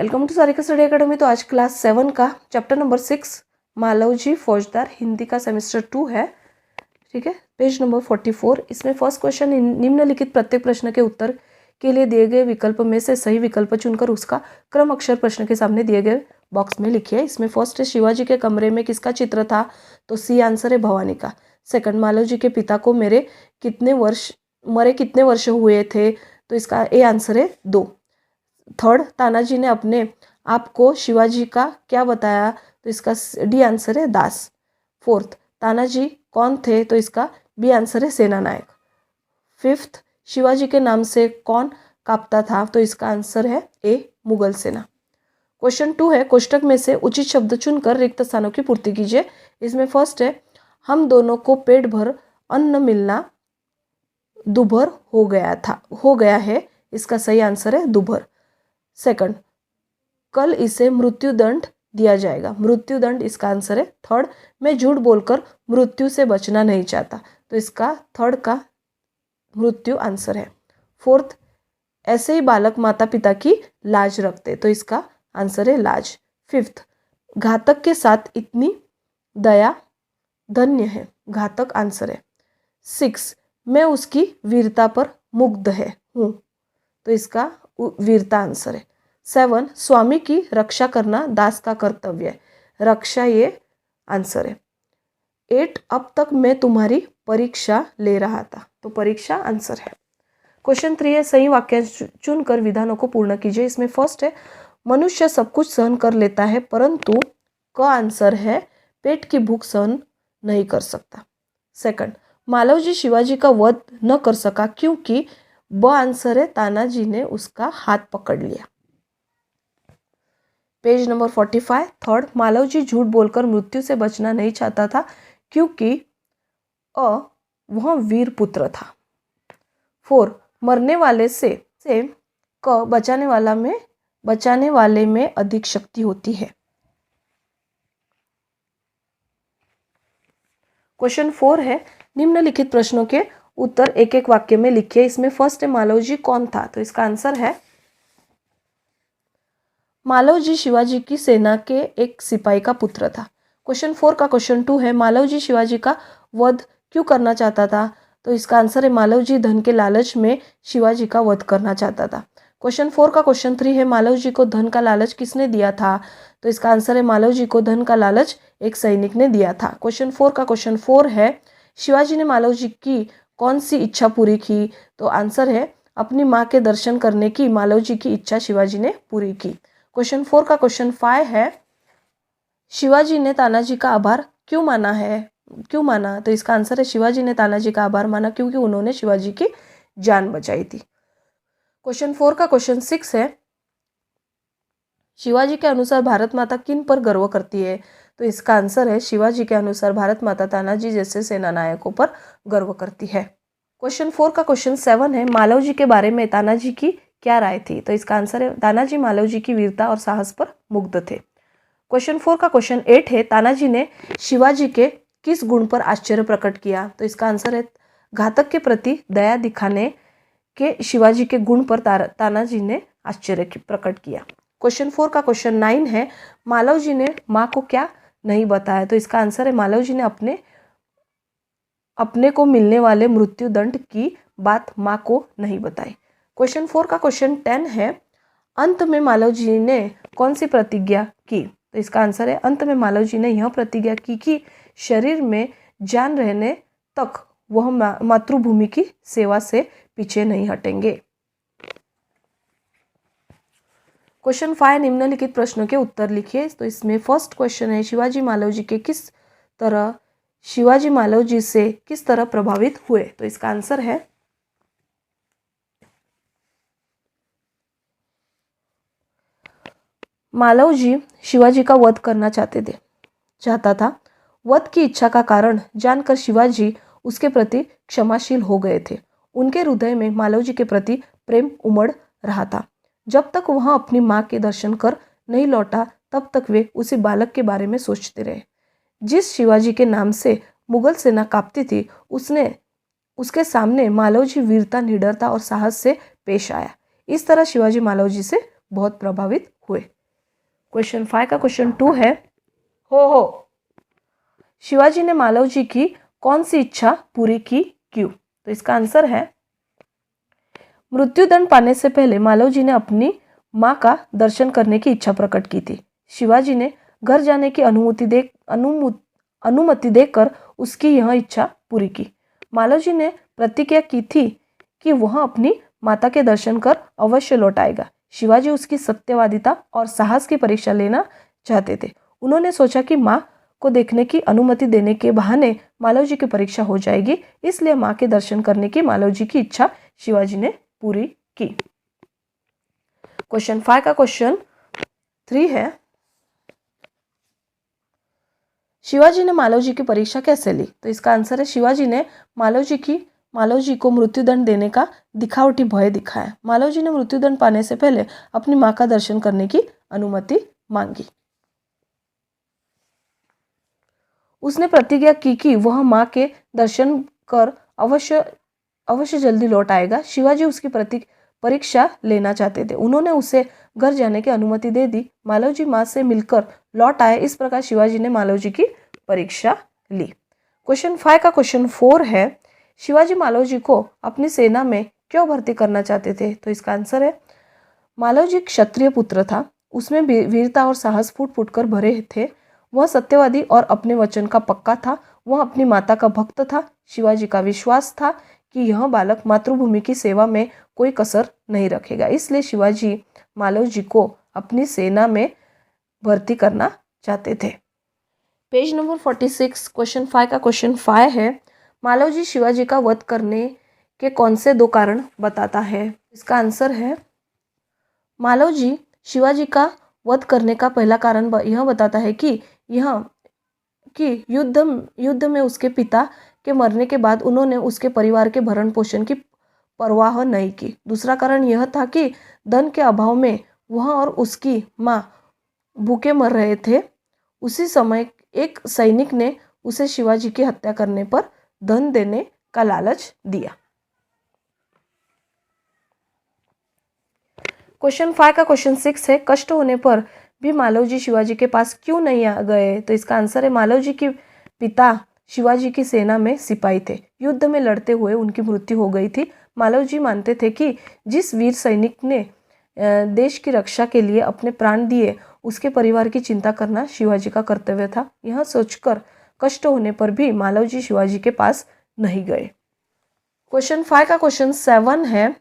Welcome to Sarika study academy. तो आज class 7 का चैप्टर नंबर 6 मालवजी फौजदार हिंदी का सेमेस्टर 2 है। ठीक है, पेज नंबर 44। इसमें फर्स्ट क्वेश्चन, निम्नलिखित प्रत्येक प्रश्न के उत्तर के लिए दिए गए विकल्प में से सही विकल्प चुनकर उसका क्रम अक्षर प्रश्न के सामने दिए गए बॉक्स में लिखिए। इसमें फर्स्ट है, शिवाजी के कमरे में किसका चित्र था? तो सी आंसर है भवानी का। सेकंड, मालवजी के पिता को मरे कितने वर्ष हुए थे? तो इसका ए आंसर है 2। थर्ड, तानाजी ने अपने आप को शिवाजी का क्या बताया? तो इसका डी आंसर है दास। फोर्थ, तानाजी कौन थे? तो इसका बी आंसर है सेनानायक। फिफ्थ, शिवाजी के नाम से कौन कांपता था? तो इसका आंसर है ए मुगल सेना। क्वेश्चन 2 है, कोष्टक में से उचित शब्द चुनकर रिक्त स्थानों की पूर्ति कीजिए। इसमें फर्स्ट है, हम दोनों को पेट भर अन्न मिलना दुभर हो गया है। इसका सही आंसर है दुभर। सेकंड, कल इसे मृत्युदंड दिया जाएगा। मृत्युदंड इसका आंसर है। थर्ड, मैं झूठ बोलकर मृत्यु से बचना नहीं चाहता। तो इसका थर्ड का मृत्यु आंसर है। फोर्थ, ऐसे ही बालक माता पिता की लाज रखते। तो इसका आंसर है लाज। फिफ्थ, घातक के साथ इतनी दया धन्य है। घातक आंसर है। 6, मैं उसकी वीरता पर मुग्ध हूँ। तो इसका वीरता आंसर है। 7, स्वामी की रक्षा करना दास का कर्तव्य है। रक्षा ये आंसर है। 8, अब तक मैं तुम्हारी परीक्षा ले रहा था। तो परीक्षा आंसर है। क्वेश्चन 3 है, सही वाक्य चुनकर विधानों को पूर्ण कीजिए। इसमें फर्स्ट है, मनुष्य सब कुछ सहन कर लेता है परंतु क आंसर है पेट की भूख सहन नहीं कर सकता। सेकंड, मालवजी शिवाजी का वध न कर सका क्योंकि ब आंसर है तानाजी ने उसका हाथ पकड़ लिया। Page number 45। थर्ड, मालवजी झूठ बोलकर मृत्यु से बचना नहीं चाहता था क्योंकि वह वीर पुत्र था। 4, मरने वाले से क बचाने वाले में अधिक शक्ति होती है। क्वेश्चन 4 है, निम्नलिखित प्रश्नों के उत्तर एक एक वाक्य में लिखिए। इसमें फर्स्ट है, मालवजी कौन था? तो इसका आंसर है, मालवजी शिवाजी की सेना के एक सिपाही का पुत्र था। क्वेश्चन 4 का क्वेश्चन 2 है, मालवजी शिवाजी का वध क्यों करना चाहता था? तो इसका आंसर है, मालवजी धन के लालच में शिवाजी का वध करना चाहता था। क्वेश्चन 4 का क्वेश्चन 3 है, मालवजी को धन का लालच किसने दिया था? तो इसका आंसर है, मालवजी को धन का लालच एक सैनिक ने दिया था। क्वेश्चन 4 का क्वेश्चन 4 है, शिवाजी ने मालवजी की कौन सी इच्छा पूरी की? तो आंसर है, अपनी माँ के दर्शन करने की मालवजी की इच्छा शिवाजी ने पूरी की। क्वेश्चन 4 का क्वेश्चन 5 है, शिवाजी ने तानाजी का आभार क्यों माना? तो इसका आंसर है, शिवाजी ने तानाजी का आभार माना क्योंकि उन्होंने शिवाजी की जान बचाई थी। क्वेश्चन 4 का क्वेश्चन 6 है, शिवाजी के अनुसार भारत माता किन पर गर्व करती है? तो इसका आंसर है, शिवाजी के अनुसार भारत माता तानाजी जैसे सेना नायकों पर गर्व करती है। क्वेश्चन 4 का क्वेश्चन 7 है, मालवजी के बारे में तानाजी की क्या राय थी? तो इसका आंसर है, तानाजी मालवजी की वीरता और साहस पर मुग्ध थे। क्वेश्चन 4 का क्वेश्चन 8 है, तानाजी ने शिवाजी के किस गुण पर आश्चर्य प्रकट किया? तो इसका आंसर है, घातक के प्रति दया दिखाने के शिवाजी के गुण पर तानाजी ने आश्चर्य प्रकट किया। क्वेश्चन 4 का क्वेश्चन 9 है, मालवजी ने माँ को क्या नहीं बताया? तो इसका आंसर है, मालवजी ने अपने को मिलने वाले मृत्युदंड की बात माँ को नहीं बताई। क्वेश्चन 4 का क्वेश्चन 10 है, अंत में मालवजी ने कौन सी प्रतिज्ञा की? तो इसका आंसर है, अंत में मालवजी ने यह प्रतिज्ञा की कि शरीर में जान रहने तक वह मातृभूमि की सेवा से पीछे नहीं हटेंगे। क्वेश्चन 5, निम्नलिखित प्रश्नों के उत्तर लिखिए। तो इसमें फर्स्ट क्वेश्चन है, शिवाजी मालवजी से किस तरह प्रभावित हुए? तो इसका आंसर है, मालवजी शिवाजी का वध करना चाहता था। वध की इच्छा का कारण जानकर शिवाजी उसके प्रति क्षमाशील हो गए थे। उनके हृदय में मालवजी के प्रति प्रेम उमड़ रहा था। जब तक वह अपनी माँ के दर्शन कर नहीं लौटा तब तक वे उसी बालक के बारे में सोचते रहे। जिस शिवाजी के नाम से मुगल सेना कांपती थी, उसके सामने मालवजी वीरता, निडरता और साहस से पेश आया। इस तरह शिवाजी मालवजी से बहुत प्रभावित हुए। क्वेश्चन 5 का क्वेश्चन 2 है, हो शिवाजी ने मालव जी की कौन सी इच्छा पूरी की, क्यों? तो इसका आंसर है, मृत्युदंड पाने से पहले मालव जी ने अपनी मां का दर्शन करने की इच्छा प्रकट की थी। शिवाजी ने घर जाने की अनुमति देकर उसकी यह इच्छा पूरी की। मालव जी ने प्रतिज्ञा की थी कि वह अपनी माता के दर्शन कर अवश्य लौट आएगा। शिवाजी उसकी सत्यवादिता और साहस की परीक्षा लेना चाहते थे। उन्होंने सोचा कि मां को देखने की अनुमति देने के बहाने मालव जी की परीक्षा हो जाएगी, इसलिए मां के दर्शन करने की मालव जी की इच्छा शिवाजी ने पूरी की। क्वेश्चन 5 का क्वेश्चन 3 है, शिवाजी ने मालव जी की परीक्षा कैसे ली? तो इसका आंसर है, शिवाजी ने मालव जी को मृत्युदंड देने का दिखावटी भय दिखाया। मालव जी ने मृत्युदंड पाने से पहले अपनी मां का दर्शन करने की अनुमति मांगी। उसने प्रतिज्ञा की कि वह मां के दर्शन कर अवश्य जल्दी लौट आएगा। शिवाजी उसकी परीक्षा लेना चाहते थे। उन्होंने उसे घर जाने की अनुमति दे दी। मालव जी मां से मिलकर लौट आए। इस प्रकार शिवाजी ने मालव जी की परीक्षा ली। क्वेश्चन 5 का क्वेश्चन 4 है, शिवाजी मालव जी को अपनी सेना में क्यों भर्ती करना चाहते थे? तो इसका आंसर है, मालव जी क्षत्रिय पुत्र था। उसमें वीरता और साहस फूट फूट कर भरे थे। वह सत्यवादी और अपने वचन का पक्का था। वह अपनी माता का भक्त था। शिवाजी का विश्वास था कि यह बालक मातृभूमि की सेवा में कोई कसर नहीं रखेगा, इसलिए शिवाजी मालव जी को अपनी सेना में भर्ती करना चाहते थे। पेज नंबर 46, क्वेश्चन 5 का क्वेश्चन 5 है, मालव जी शिवाजी का वध करने के कौन से 2 कारण बताता है? इसका आंसर है, मालव जी शिवाजी का वध करने का पहला कारण यह बताता है कि युद्ध में उसके पिता के मरने के बाद उन्होंने उसके परिवार के भरण पोषण की परवाह नहीं की। दूसरा कारण यह था कि धन के अभाव में वह और उसकी मां भूखे मर रहे थे। उसी समय एक सैनिक ने उसे शिवाजी की हत्या करने पर धन देने का लालच दिया। क्वेश्चन 5 का क्वेश्चन 6 है, कष्ट होने पर भी मालव जी शिवाजी के पास क्यों नहीं आ गए? तो इसका आंसर है, मालव जी के पिता शिवाजी की सेना में सिपाही थे। युद्ध में लड़ते हुए उनकी मृत्यु हो गई थी। मालव जी मानते थे कि जिस वीर सैनिक ने देश की रक्षा के लिए अपने प्राण दिए, उसके परिवार की चिंता करना शिवाजी का कर्तव्य था। यह सोचकर कष्ट होने पर भी मालव जी शिवाजी के पास नहीं गए। क्वेश्चन 5 का क्वेश्चन 7 है,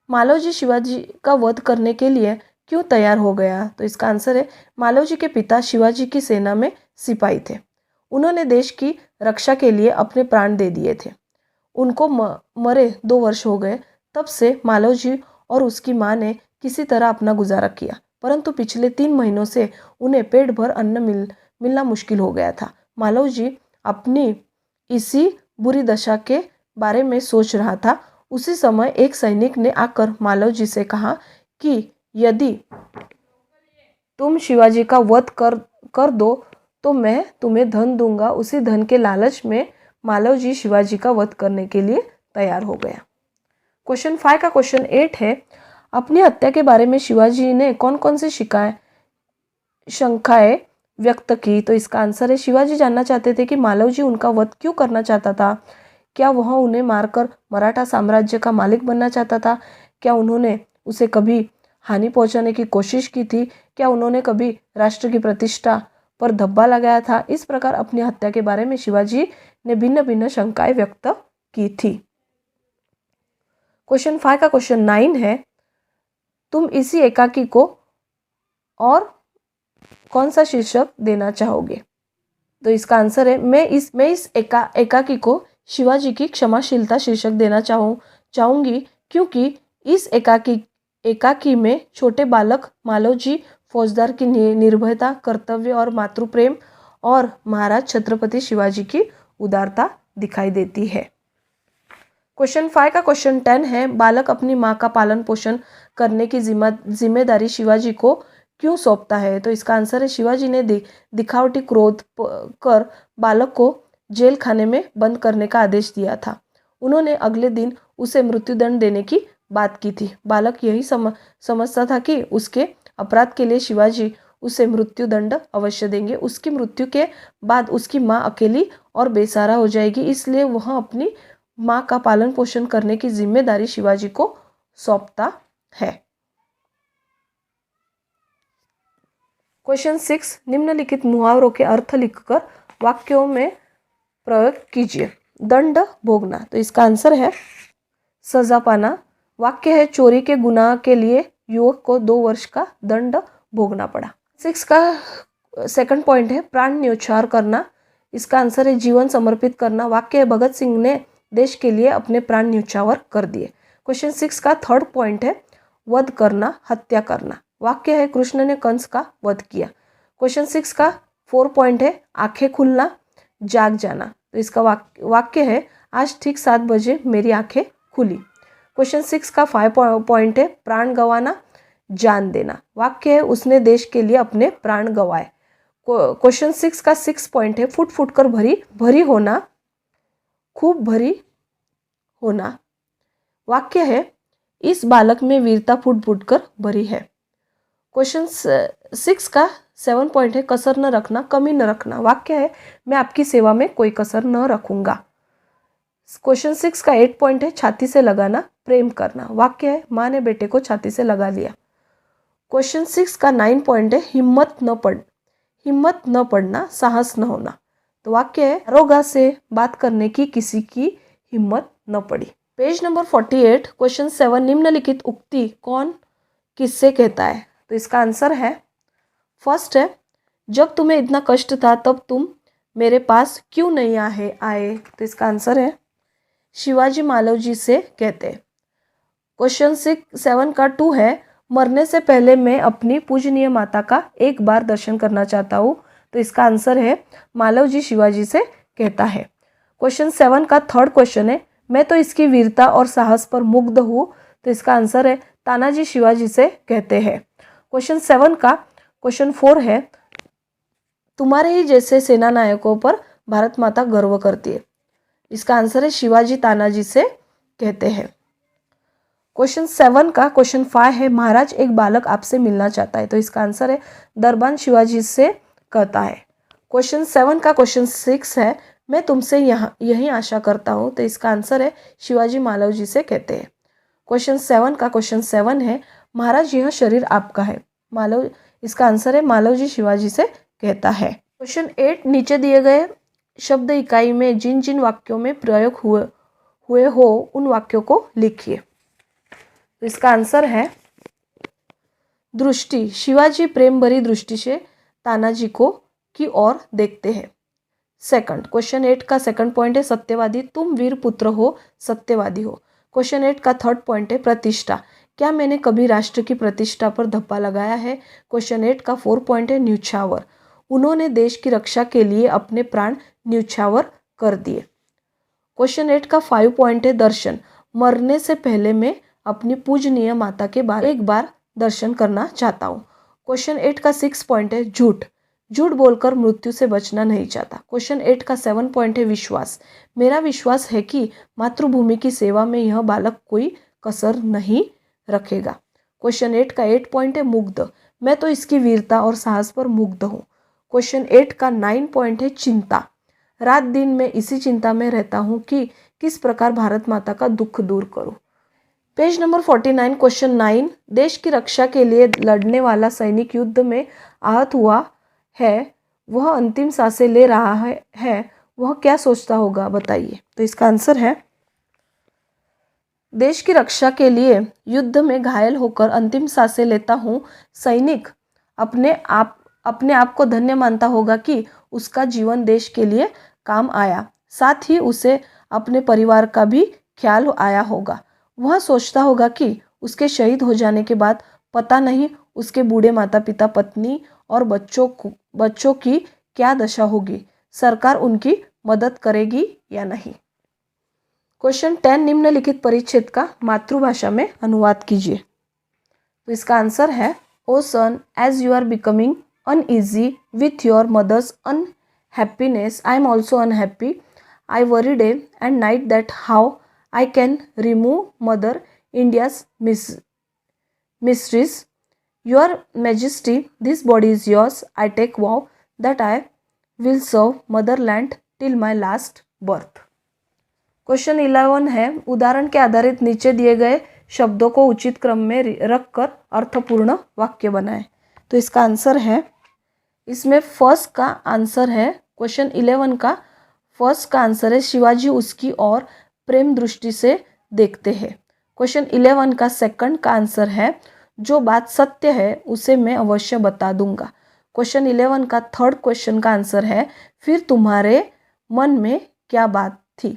मालव जी शिवाजी का वध करने के लिए क्यों तैयार हो गया? तो इसका आंसर है, मालव जी के पिता शिवाजी की सेना में सिपाही थे। उन्होंने देश की रक्षा के लिए अपने प्राण दे दिए थे। उनको मरे 2 वर्ष हो गए। तब से मालव जी और उसकी मां ने किसी तरह अपना गुजारा किया, परंतु पिछले 3 महीनों से उन्हें पेट भर अन्न मिलना मुश्किल हो गया था। मालव जी अपनी इसी बुरी दशा के बारे में सोच रहा था। उसी समय एक सैनिक ने आकर मालव जी से कहा कि यदि तुम शिवाजी का वध कर दो तो मैं तुम्हें धन दूंगा। उसी धन के लालच में मालव जी शिवाजी का वध करने के लिए तैयार हो गया। क्वेश्चन 5 का क्वेश्चन 8 है, अपनी हत्या के बारे में शिवाजी ने कौन कौन सी शंकाएं व्यक्त की? तो इसका आंसर है, शिवाजी जानना चाहते थे कि मालव जी उनका वध क्यों करना चाहता था। क्या वह उन्हें मारकर मराठा साम्राज्य का मालिक बनना चाहता था? क्या उन्होंने उसे कभी हानि पहुंचाने की कोशिश की थी? क्या उन्होंने कभी राष्ट्र की प्रतिष्ठा पर धब्बा लगाया था? इस प्रकार अपनी हत्या के बारे में शिवाजी ने भिन्न भिन्न शंकाएं व्यक्त की थी। क्वेश्चन 5 का क्वेश्चन 9 है, तुम इसी एकाकी को और कौन सा शीर्षक देना चाहोगे? तो इसका आंसर है, मैं इस एकाकी को शिवाजी की क्षमाशीलता शीर्षक देना चाहूंगी, क्योंकि इस एकाकी में छोटे बालक मालव जी फौजदार की निर्भयता, कर्तव्य और मातृप्रेम और महाराज छत्रपति शिवाजी की उदारता दिखाई देती है। क्वेश्चन 5 का क्वेश्चन 10 है, बालक अपनी मां का पालन पोषण करने की जिम्मेदारी शिवाजी को क्यों सौंपता है? तो इसका आंसर है, शिवाजी ने दिखावटी क्रोध कर बालक को जेल खाने में बंद करने का आदेश दिया था। उन्होंने अगले दिन उसे मृत्युदंड देने की बात की थी। बालक यही समझता था कि उसके अपराध के लिए शिवाजी उसे मृत्युदंड अवश्य देंगे। उसकी मृत्यु के बाद उसकी माँ अकेली और बेसहारा हो जाएगी, इसलिए वह अपनी माँ का पालन पोषण करने की जिम्मेदारी शिवाजी को सौंपता है। क्वेश्चन 6, निम्नलिखित मुहावरों के अर्थ लिखकर वाक्यों में प्रयोग कीजिए। दंड भोगना, तो इसका आंसर है सजा पाना। वाक्य है चोरी के गुनाह के लिए युवक को 2 वर्ष का दंड भोगना पड़ा। 6 का सेकंड पॉइंट है प्राण न्यौछावर करना, इसका आंसर है जीवन समर्पित करना। वाक्य है भगत सिंह ने देश के लिए अपने प्राण न्यौछावर कर दिए। क्वेश्चन 6 का थर्ड पॉइंट है वध करना, हत्या करना। वाक्य है कृष्ण ने कंस का वध किया। क्वेश्चन 6 का 4 पॉइंट है आंखें खुलना, जाग जाना। तो इसका वाक्य है आज ठीक 7 बजे मेरी आंखें खुली। क्वेश्चन 6 का 5 पॉइंट है प्राण गंवाना, जान देना। वाक्य है उसने देश के लिए अपने प्राण गंवाए। क्वेश्चन 6 का 6 पॉइंट है फुट फुट कर भरी होना, खूब भरी होना। वाक्य है इस बालक में वीरता फुट फुट कर भरी है। क्वेश्चन 6 का 7 पॉइंट है कसर न रखना, कमी न रखना। वाक्य है मैं आपकी सेवा में कोई कसर न रखूंगा। क्वेश्चन 6 का 8 पॉइंट है छाती से लगाना, प्रेम करना। वाक्य है माँ ने बेटे को छाती से लगा लिया। क्वेश्चन 6 का 9 पॉइंट है हिम्मत न पड़ना, साहस न होना। तो वाक्य है दारोगा से बात करने की किसी की हिम्मत न पड़ी। पेज नंबर 48, क्वेश्चन 7, निम्नलिखित उक्ति कौन किससे कहता है? तो इसका आंसर है फर्स्ट है जब तुम्हें इतना कष्ट था तब तुम मेरे पास क्यों नहीं आए। तो इसका आंसर है शिवाजी मालव जी से कहते। क्वेश्चन 7 का 2 है मरने से पहले मैं अपनी पूजनीय माता का एक बार दर्शन करना चाहता हूँ। तो इसका आंसर है मालव जी शिवाजी से कहता है। क्वेश्चन 7 का थर्ड क्वेश्चन है मैं तो इसकी वीरता और साहस पर मुग्ध हूँ। तो इसका आंसर है तानाजी शिवाजी से कहते हैं। क्वेश्चन 7 का क्वेश्चन 4 है तुम्हारे ही जैसे सेना नायकों पर भारत माता गर्व करती है। इसका आंसर है शिवाजी तानाजी से कहते हैं। क्वेश्चन 7 का क्वेश्चन 5 है महाराज एक बालक आपसे मिलना चाहता है। तो इसका आंसर है दरबान शिवाजी से कहता है। क्वेश्चन 7 का क्वेश्चन 6 है मैं तुमसे यही आशा करता हूँ। तो इसका आंसर है शिवाजी मालव जी से कहते हैं। क्वेश्चन 7 का क्वेश्चन 7 है महाराज यह शरीर आपका है। इसका आंसर है मालव जी शिवाजी से कहता है। क्वेश्चन 8 नीचे दिए गए शब्द इकाई में जिन जिन वाक्यों में प्रयोग हुए हो उन वाक्यों को लिखिए। तो इसका आंसर है दृष्टि, शिवाजी प्रेम भरी दृष्टि से तानाजी को की ओर देखते हैं। सेकंड, क्वेश्चन 8 का सेकंड पॉइंट है सत्यवादी, तुम वीर पुत्र हो, सत्यवादी हो। क्वेश्चन 8 का थर्ड पॉइंट है प्रतिष्ठा, क्या मैंने कभी राष्ट्र की प्रतिष्ठा पर धब्बा लगाया है। क्वेश्चन 8 का 4 पॉइंट है न्यौछावर, उन्होंने देश की रक्षा के लिए अपने प्राण न्यौछावर कर दिए। क्वेश्चन 8 का 5 पॉइंट है दर्शन, मरने से पहले मैं अपनी पूजनीय माता के बारे एक बार दर्शन करना चाहता हूँ। क्वेश्चन 8 का 6 पॉइंट है झूठ बोलकर मृत्यु से बचना नहीं चाहता। क्वेश्चन 8 का 7 पॉइंट है विश्वास, मेरा विश्वास है कि मातृभूमि की सेवा में यह बालक कोई कसर नहीं रखेगा। क्वेश्चन 8 का 8 पॉइंट है मुग्ध, मैं तो इसकी वीरता और साहस पर मुग्ध हूँ। क्वेश्चन 8 का 9 पॉइंट है चिंता, रात दिन मैं इसी चिंता में रहता हूँ कि किस प्रकार भारत माता का दुख दूर करूँ। पेज नंबर 49, क्वेश्चन 9, देश की रक्षा के लिए लड़ने वाला सैनिक युद्ध में आहत हुआ है, वह अंतिम सांसें ले रहा है वह क्या सोचता होगा बताइए। तो इसका आंसर है देश की रक्षा के लिए युद्ध में घायल होकर अंतिम सांसें लेता हूँ सैनिक अपने आप को धन्य मानता होगा कि उसका जीवन देश के लिए काम आया, साथ ही उसे अपने परिवार का भी ख्याल आया होगा। वह सोचता होगा कि उसके शहीद हो जाने के बाद पता नहीं उसके बूढ़े माता पिता, पत्नी और बच्चों की क्या दशा होगी, सरकार उनकी मदद करेगी या नहीं। क्वेश्चन 10, निम्नलिखित परिच्छेद का मातृभाषा में अनुवाद कीजिए। तो इसका आंसर है oh son, as you are becoming uneasy with your mother's unhappiness, I am also unhappy. I worry day and night that how I can remove Mother India's miseries. Your majesty this body is yours, I take vow that I will serve motherland till my last birth. Question 11 है, उदाहरण के आधारित नीचे दिए गए शब्दों को उचित क्रम में रखकर अर्थपूर्ण वाक्य बनाएं। तो इसका आंसर है, इसमें फर्स्ट का आंसर है, क्वेश्चन 11 का फर्स्ट का आंसर है शिवाजी उसकी और प्रेम दृष्टि से देखते हैं। क्वेश्चन 11 का सेकंड का आंसर है जो बात सत्य है उसे मैं अवश्य बता दूंगा। क्वेश्चन 11 का थर्ड क्वेश्चन का आंसर है फिर तुम्हारे मन में क्या बात थी,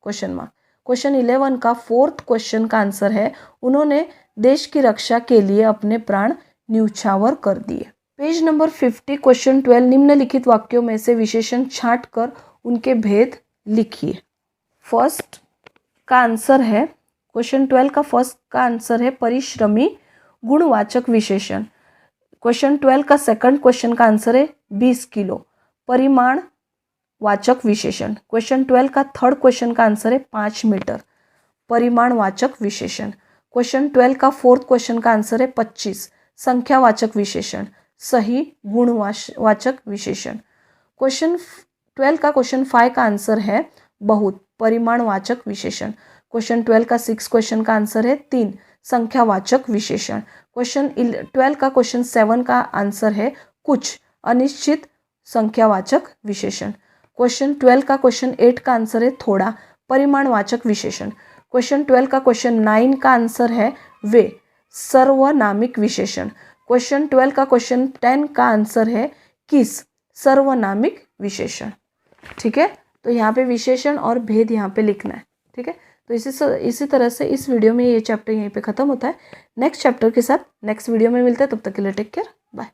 क्वेश्चन मार्क। क्वेश्चन 11 का फोर्थ क्वेश्चन का आंसर है उन्होंने देश की रक्षा के लिए अपने प्राण न्यौछावर कर दिए। पेज नंबर 50 क्वेश्चन 12, निम्नलिखित वाक्यों में से विशेषण छांट कर उनके भेद लिखिए। फर्स्ट का आंसर है, क्वेश्चन 12 का फर्स्ट का आंसर है परिश्रमी गुणवाचक विशेषण। क्वेश्चन 12 का सेकंड क्वेश्चन का आंसर है 20 किलो, परिमाण वाचक विशेषण। क्वेश्चन 12 का थर्ड क्वेश्चन का आंसर है 5 मीटर, परिमाणवाचक विशेषण। क्वेश्चन 12 का फोर्थ क्वेश्चन का आंसर है 25, संख्यावाचक विशेषण, सही गुणवाचक विशेषण। क्वेश्चन 12 का क्वेश्चन 5 का आंसर है बहुत, परिमाणवाचक विशेषण। क्वेश्चन 12 का 6 क्वेश्चन का आंसर है 3, संख्यावाचक विशेषण। क्वेश्चन 12 का क्वेश्चन 7 का आंसर है कुछ, अनिश्चित संख्यावाचक विशेषण। क्वेश्चन 12 का क्वेश्चन 8 का आंसर है थोड़ा, परिमाणवाचक विशेषण। क्वेश्चन 12 का क्वेश्चन 9 का आंसर है वे, सर्वनामिक विशेषण। क्वेश्चन 12 का क्वेश्चन 10 का आंसर है किस, सर्वनामिक विशेषण। ठीक है, तो यहाँ पे विशेषण और भेद यहाँ पे लिखना है। ठीक है, तो इसी तरह से इस वीडियो में ये चैप्टर यहीं पे ख़त्म होता है। नेक्स्ट चैप्टर के साथ नेक्स्ट वीडियो में मिलते हैं, तब तक के लिए टेक केयर, बाय।